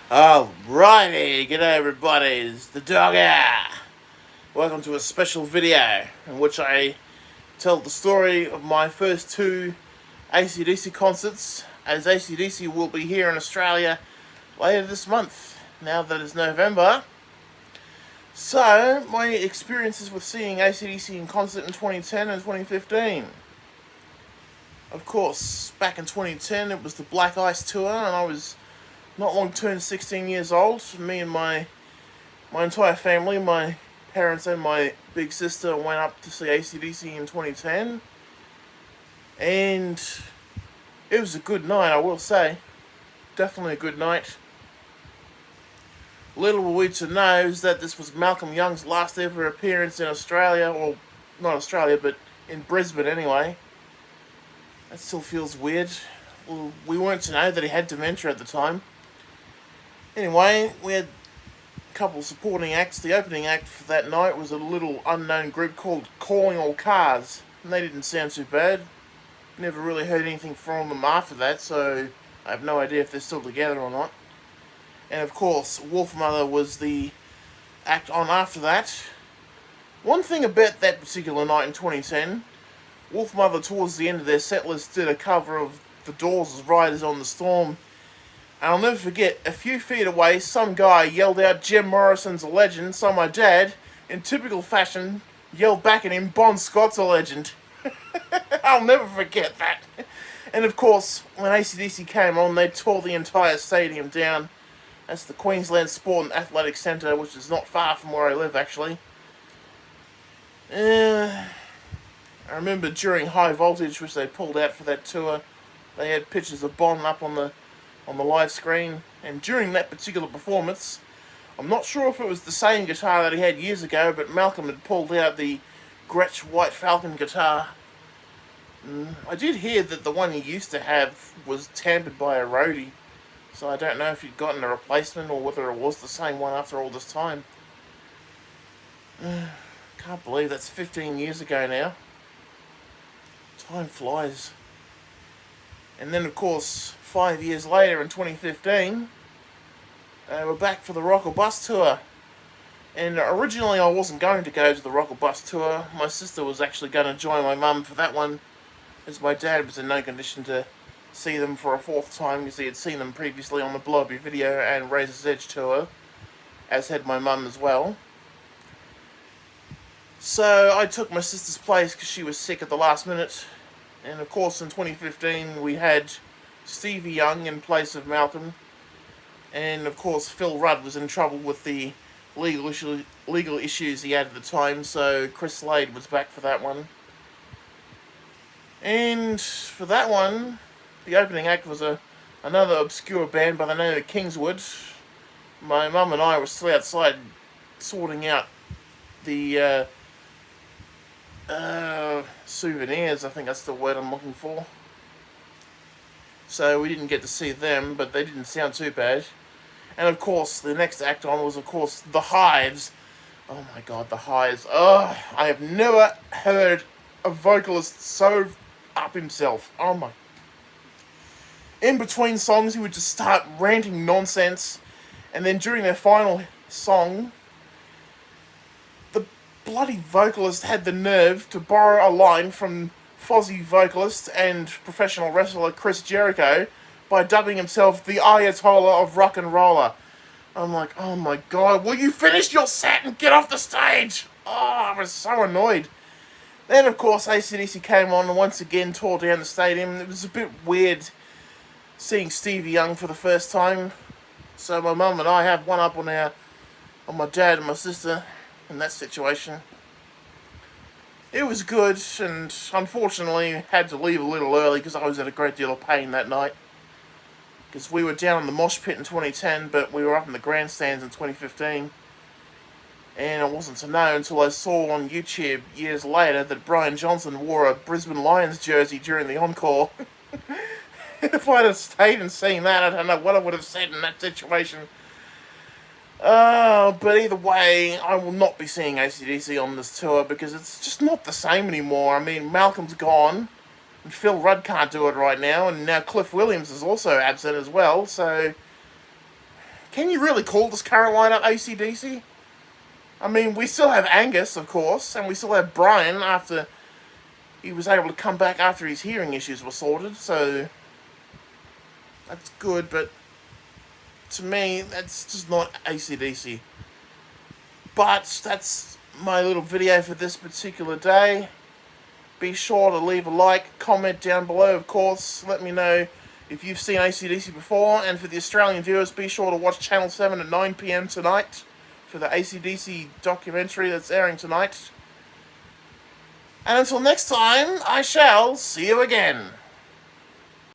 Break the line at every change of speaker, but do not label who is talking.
Alrighty, g'day everybody, it's the Doga. Welcome to a special video in which I tell the story of my first two AC/DC concerts, as AC/DC will be here in Australia later this month, now that it's November. So, my experiences with seeing AC/DC in concert in 2010 and 2015. Of course, back in 2010 it was the Black Ice Tour, and I was not long turned 16 years old. Me and my entire family, my parents and my big sister, went up to see AC/DC in 2010. And it was a good night, I will say. Definitely a good night. Little were we to know is that this was Malcolm Young's last ever appearance in Australia, or not Australia, but in Brisbane anyway. That still feels weird. Well, we weren't to know that he had dementia at the time. Anyway, we had a couple of supporting acts. The opening act for that night was a little unknown group called Calling All Cars, and they didn't sound too bad. Never really heard anything from them after that, so I have no idea if they're still together or not. And of course, Wolfmother was the act on after that. One thing about that particular night in 2010, Wolfmother towards the end of their set list did a cover of The Doors' Riders on the Storm. And I'll never forget, a few feet away, some guy yelled out Jim Morrison's a legend, so my dad, in typical fashion, yelled back at him, Bon Scott's a legend. I'll never forget that. And of course, when AC/DC came on, they tore the entire stadium down. That's the Queensland Sport and Athletic Centre, which is not far from where I live, actually. I remember during High Voltage, which they pulled out for that tour, they had pictures of Bon up on the live screen, and during that particular performance, I'm not sure if it was the same guitar that he had years ago, but Malcolm had pulled out the Gretsch White Falcon guitar. I did hear that the one he used to have was tampered by a roadie, so I don't know if he'd gotten a replacement or whether it was the same one after all this time. Can't believe that's 15 years ago now. Time flies. And then, of course, 5 years later in 2015, we're back for the Rock or Bus tour. And originally I wasn't going to go to the Rock or Bus tour. My sister was actually going to join my mum for that one, as my dad was in no condition to see them for a fourth time, because he had seen them previously on the Blobby Video and Razor's Edge tour, as had my mum as well. So I took my sister's place because she was sick at the last minute. And of course in 2015 we had Stevie Young in place of Malcolm. And of course Phil Rudd was in trouble with the legal issues he had at the time, so Chris Slade was back for that one. And for that one, the opening act was another obscure band by the name of Kingswood. My mum and I were still outside sorting out the souvenirs, I think that's the word I'm looking for. So we didn't get to see them, but they didn't sound too bad. And of course, the next act on was, of course, The Hives. Oh my god, The Hives. Oh, I have never heard a vocalist so up himself. Oh my. In between songs, he would just start ranting nonsense. And then during their final song, the bloody vocalist had the nerve to borrow a line from Fozzy vocalist and professional wrestler Chris Jericho by dubbing himself the Ayatollah of Rock and Roller. I'm like, oh my god, will you finish your set and get off the stage? Oh, I was so annoyed. Then, of course, AC/DC came on and once again tore down the stadium. It was a bit weird seeing Stevie Young for the first time. So my mum and I have one up on my dad and my sister in that situation. It was good, and unfortunately had to leave a little early because I was in a great deal of pain that night. Because we were down in the mosh pit in 2010, but we were up in the grandstands in 2015. And it wasn't to know until I saw on YouTube years later that Brian Johnson wore a Brisbane Lions jersey during the encore. If I'd have stayed and seen that, I don't know what I would have said in that situation. But either way, I will not be seeing AC/DC on this tour because it's just not the same anymore. I mean, Malcolm's gone, and Phil Rudd can't do it right now, and now Cliff Williams is also absent as well, so can you really call this current lineup AC/DC? I mean, we still have Angus, of course, and we still have Brian after he was able to come back after his hearing issues were sorted, so that's good, but to me, that's just not AC/DC. But that's my little video for this particular day. Be sure to leave a like, comment down below, of course. Let me know if you've seen AC/DC before. And for the Australian viewers, be sure to watch Channel 7 at 9 PM tonight for the AC/DC documentary that's airing tonight. And until next time, I shall see you again.